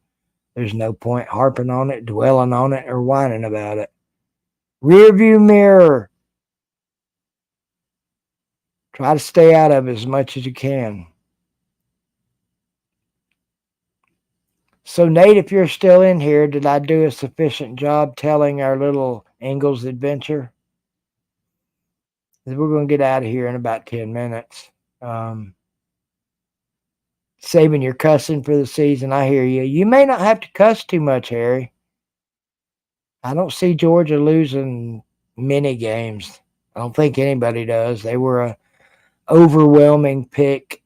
there's no point harping on it, dwelling on it, or whining about it. Rearview mirror. Try to stay out of it as much as you can. So, Nate, if you're still in here, did I do a sufficient job telling our little Ingalls adventure? We're going to get out of here in about 10 minutes. Saving your cussing for the season. I hear you. You may not have to cuss too much, Harry. I don't see Georgia losing many games. I don't think anybody does. They were a overwhelming pick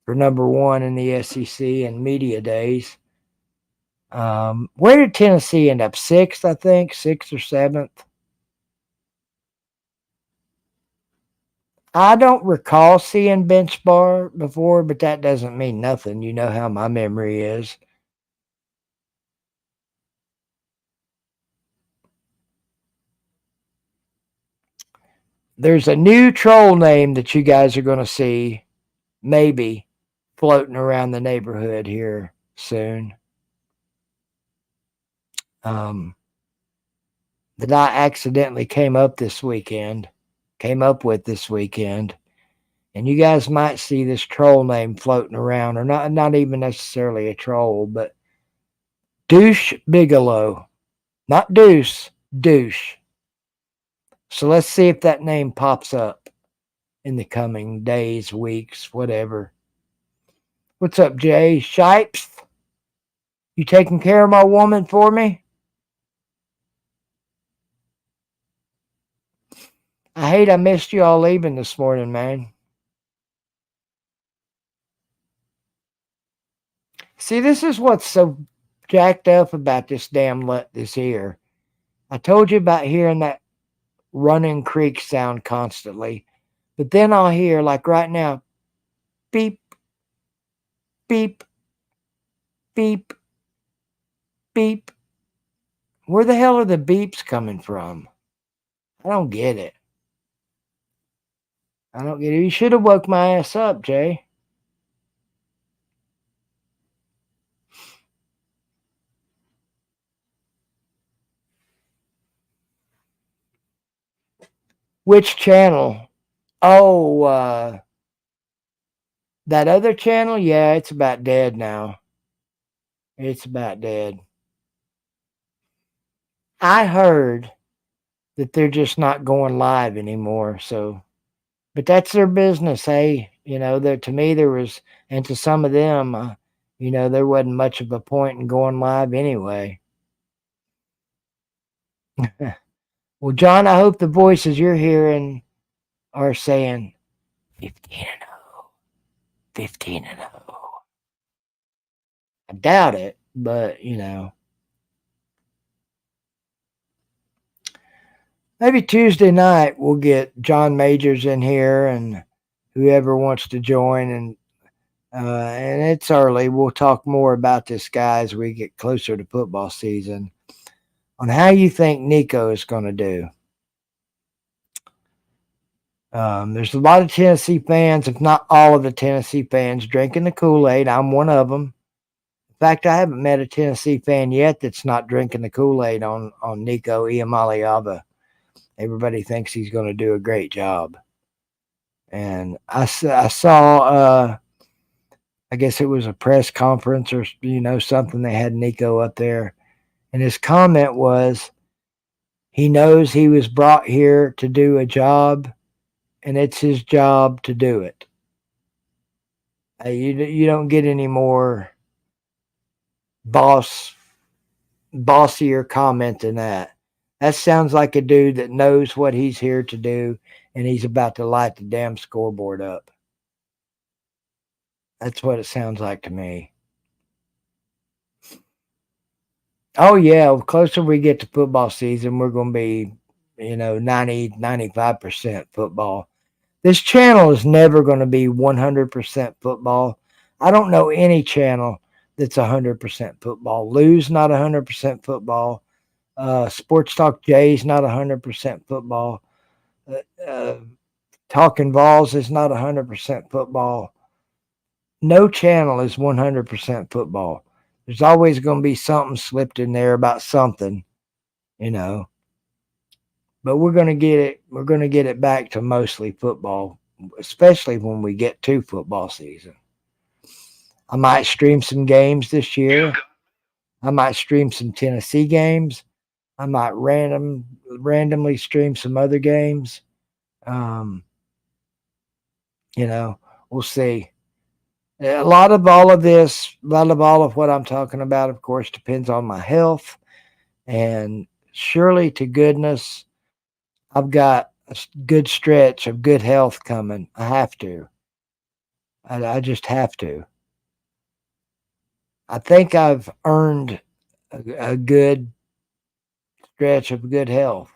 for number one in the SEC in media days. Where did Tennessee end up? Sixth, I think, sixth or seventh. I don't recall seeing Bench Bar before, but that doesn't mean nothing. You know how my memory is. There's a new troll name that you guys are going to see, maybe, floating around the neighborhood here soon. That I accidentally came up with this weekend. And you guys might see this troll name floating around, or not even necessarily a troll, but Douche Bigelow. Not Deuce, Douche. So let's see if that name pops up in the coming days, weeks, whatever. What's up, Jay? Shipes? You taking care of my woman for me? I hate I missed you all leaving this morning, man. See, this is what's so jacked up about this ear. I told you about hearing that running creek sound constantly, but then I'll hear, like right now, beep, beep, beep, beep. Where the hell are the beeps coming from? I don't get it. You should have woke my ass up, Jay. Which channel? Oh, that other channel? Yeah, it's about dead now. It's about dead. I heard that they're just not going live anymore. So, but that's their business. Hey, to me, there was, and to some of them, there wasn't much of a point in going live anyway. Well, John, I hope the voices you're hearing are saying 15-0. 15-0. I doubt it, but maybe Tuesday night we'll get John Majors in here and whoever wants to join, and it's early. We'll talk more about this guy as we get closer to football season on how you think Nico is going to do. There's a lot of Tennessee fans, if not all of the Tennessee fans, drinking the Kool-Aid. I'm one of them. In fact, I haven't met a Tennessee fan yet that's not drinking the Kool-Aid on Nico Iamaleava. Everybody thinks he's going to do a great job. And I saw, I guess it was a press conference or, something. They had Nico up there. And his comment was, he knows he was brought here to do a job, and it's his job to do it. You don't get any more bossier comment than that. That sounds like a dude that knows what he's here to do, and he's about to light the damn scoreboard up. That's what it sounds like to me. Oh, yeah, the closer we get to football season, we're going to be, 90-95% football. This channel is never going to be 100% football. I don't know any channel that's 100% football. Lou's not 100% football. Sports Talk Jay's not 100% football. Talking Vols is not 100% football. No channel is 100% football. There's always going to be something slipped in there about something, you know. But we're going to get it. We're going to get it back to mostly football, especially when we get to football season. I might stream some games this year. I might stream some Tennessee games. I might randomly stream some other games. Um, you know, we'll see. A lot of all of this, a lot of all of what I'm talking about, of course, depends on my health. And surely to goodness, I've got a good stretch of good health coming. I have to. I just have to. I think I've earned a good stretch of good health.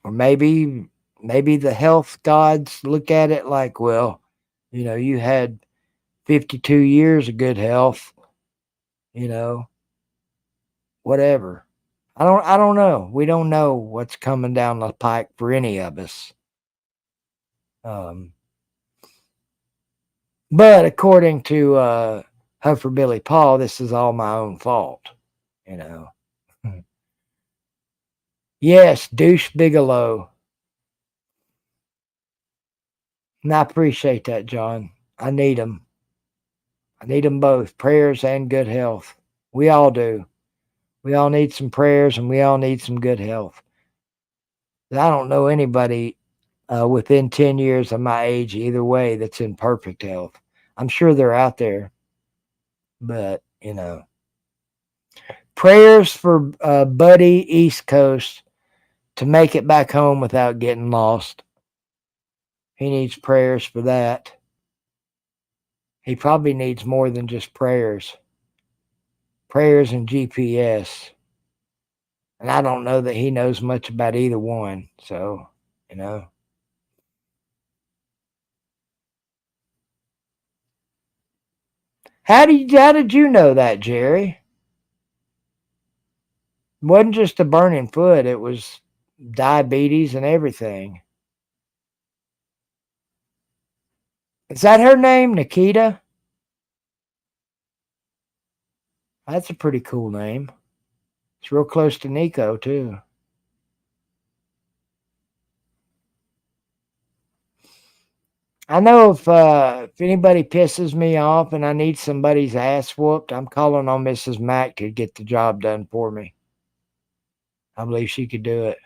Or maybe the health gods look at it like, well, you had 52 years of good health, you know, whatever. I don't know. We don't know what's coming down the pike for any of us. Um, but according to Huffer Billy Paul, this is all my own fault, you know. Yes, douche Bigelow. And I appreciate that, John. I need them. I need them both, prayers and good health. We all do. We all need some prayers and we all need some good health. I don't know anybody within 10 years of my age, either way, that's in perfect health. I'm sure they're out there, but, prayers for Buddy East Coast to make it back home without getting lost. He needs prayers for that. He probably needs more than just prayers. Prayers and GPS. And I don't know that he knows much about either one. So, you know. How did you know that, Jerry? It wasn't just a burning foot, it was diabetes and everything. Is that her name, Nikita? That's a pretty cool name. It's real close to Nico, too. I know if anybody pisses me off and I need somebody's ass whooped, I'm calling on Mrs. Mack to get the job done for me. I believe she could do it.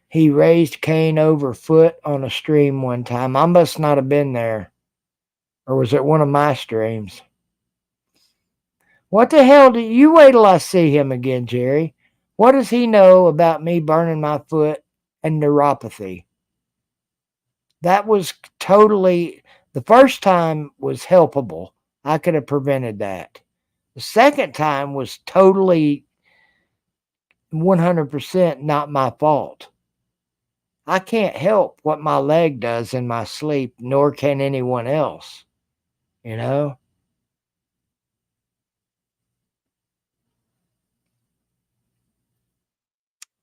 He raised Cain over foot on a stream one time. I must not have been there. Or was it one of my streams? What the hell do you wait till I see him again, Jerry? What does he know about me burning my foot and neuropathy? That was totally, the first time was helpable. I could have prevented that. The second time was totally 100% not my fault. I can't help what my leg does in my sleep, nor can anyone else, you know?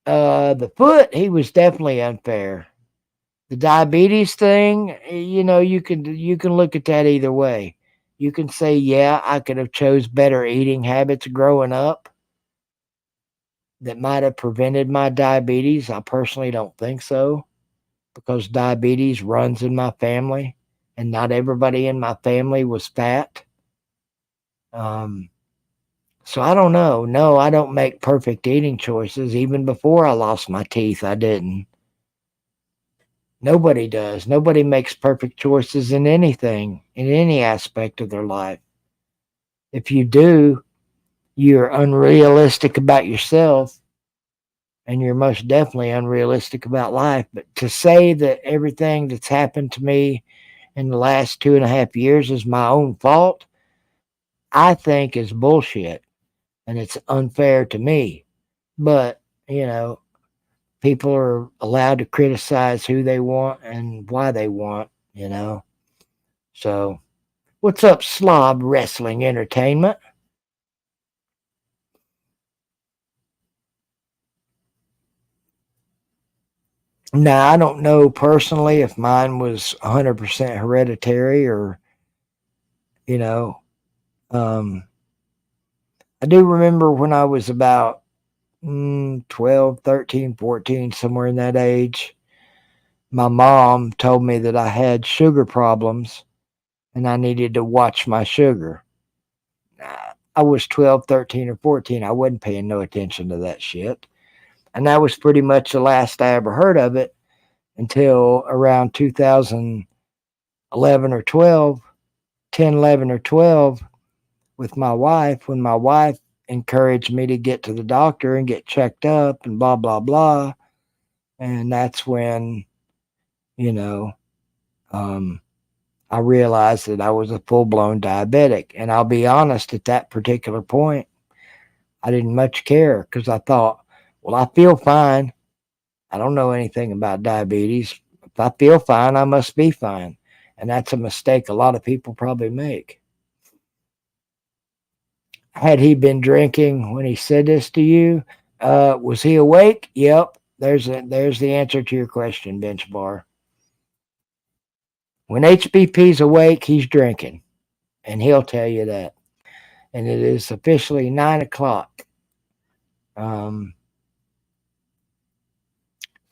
The foot, he was definitely unfair. The diabetes thing, you can look at that either way. You can say, yeah, I could have chose better eating habits growing up that might have prevented my diabetes. I personally don't think so because diabetes runs in my family and not everybody in my family was fat. Um, so I don't know. No, I don't make perfect eating choices. Even before I lost my teeth, I didn't. Nobody does. Nobody makes perfect choices in anything, in any aspect of their life. If you do, you're unrealistic about yourself and you're most definitely unrealistic about life. But to say that everything that's happened to me in the last 2.5 years is my own fault, I think is bullshit and it's unfair to me. But, people are allowed to criticize who they want and why they want. So, what's up, Slob Wrestling Entertainment? Now, I don't know personally if mine was 100% hereditary or, you know, um, I do remember when I was about 12, 13, 14, somewhere in that age, my mom told me that I had sugar problems and I needed to watch my sugar. I was 12, 13, or 14. I wasn't paying no attention to that shit. And that was pretty much the last I ever heard of it until around 2011 or 12, 10, 11 or 12 with my wife, when my wife encouraged me to get to the doctor and get checked up and blah, blah, blah. And that's when, you know, um, I realized that I was a full blown diabetic. And I'll be honest, at that particular point, I didn't much care because I thought, well, I feel fine. I don't know anything about diabetes. If I feel fine, I must be fine. And that's a mistake a lot of people probably make. Had he been drinking when he said this to you? Was he awake? Yep. There's the answer to your question, Bench Bar. When HBP's awake, he's drinking, and he'll tell you that. And it is officially 9 o'clock. Um,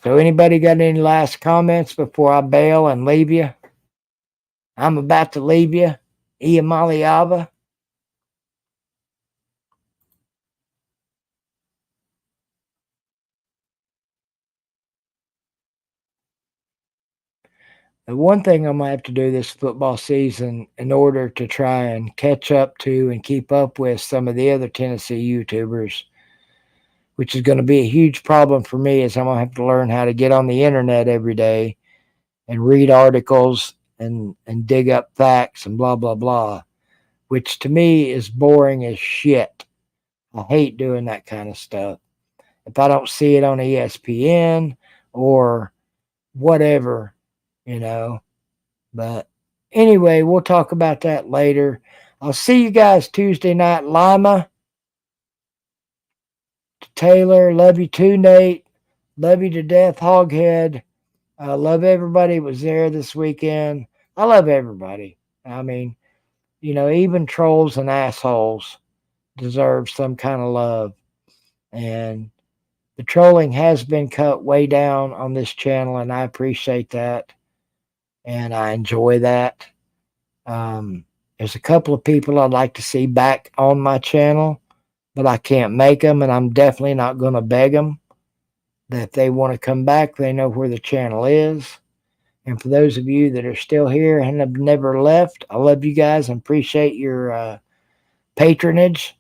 so anybody got any last comments before I bail and leave you? I'm about to leave you. Iamaliava. The one thing I'm gonna have to do this football season in order to try and catch up to and keep up with some of the other Tennessee YouTubers, which is going to be a huge problem for me, is I'm gonna have to learn how to get on the internet every day and read articles and dig up facts and blah blah blah, which to me is boring as shit. I hate doing that kind of stuff. If I don't see it on ESPN or whatever, you know. But anyway, we'll talk about that later. I'll see you guys Tuesday night. Lima, Taylor, love you too, Nate. Love you to death, Hoghead. I love everybody that was there this weekend. I love everybody. I mean, even trolls and assholes deserve some kind of love. And the trolling has been cut way down on this channel, and I appreciate that. And I enjoy that. There's a couple of people I'd like to see back on my channel, but I can't make them, and I'm definitely not going to beg them. That if they want to come back, they know where the channel is. And for those of you that are still here and have never left, I love you guys and appreciate your patronage.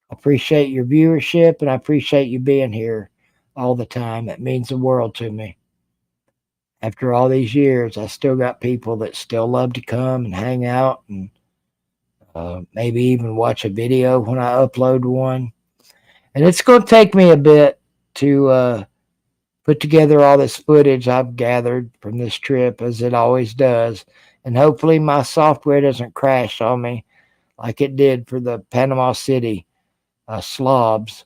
I appreciate your viewership, and I appreciate you being here all the time. It means the world to me. After all these years, I still got people that still love to come and hang out and maybe even watch a video when I upload one. And it's going to take me a bit to put together all this footage I've gathered from this trip, as it always does. And hopefully my software doesn't crash on me like it did for the Panama City slobs.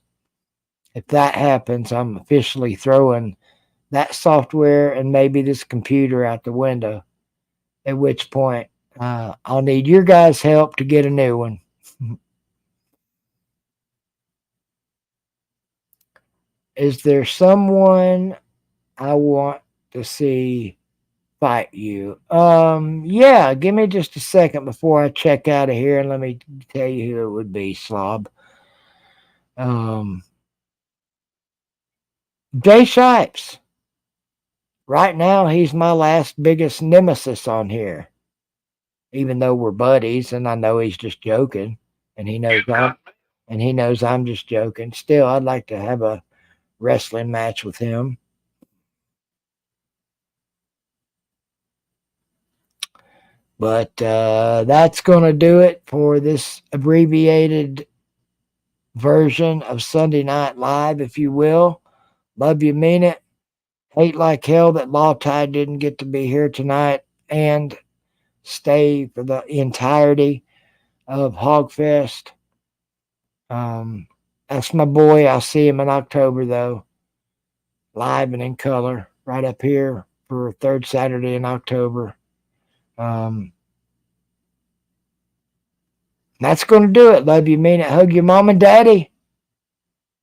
If that happens, I'm officially throwing that software and maybe this computer out the window, at which point I'll need your guys' help to get a new one. Is there someone I want to see fight you? Yeah, give me just a second before I check out of here and let me tell you who it would be, Slob. Um, Jay Shipes. Right now, he's my last biggest nemesis on here. Even though we're buddies, and I know he's just joking, and he knows I'm just joking. Still, I'd like to have a wrestling match with him. But that's going to do it for this abbreviated version of Sunday Night Live, if you will. Love you, mean it. Hate like hell that Law Tide didn't get to be here tonight and stay for the entirety of Hogfest. That's my boy. I'll see him in October, though, live and in color. right up here for third Saturday in October. That's going to do it. Love you, mean it. Hug your mom and daddy.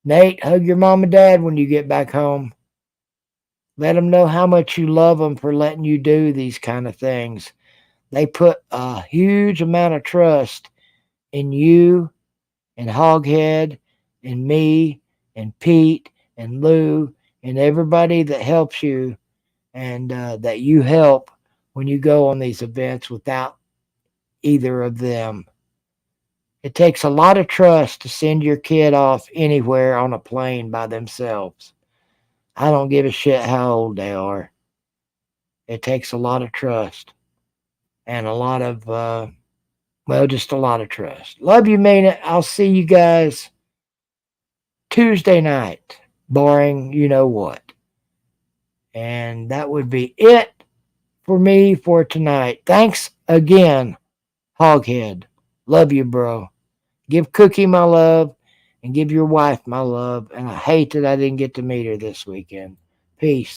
Nate, hug your mom and dad when you get back home. Let them know how much you love them for letting you do these kind of things. They put a huge amount of trust in you and Hoghead and me and Pete and Lou and everybody that helps you and that you help when you go on these events without either of them. It takes a lot of trust to send your kid off anywhere on a plane by themselves. I don't give a shit how old they are. It takes a lot of trust and a lot of, just a lot of trust. Love you, mean it. I'll see you guys Tuesday night, barring you know what. And that would be it for me for tonight. Thanks again, Hoghead. Love you, bro. Give Cookie my love and give your wife my love. And I hate that I didn't get to meet her this weekend. Peace.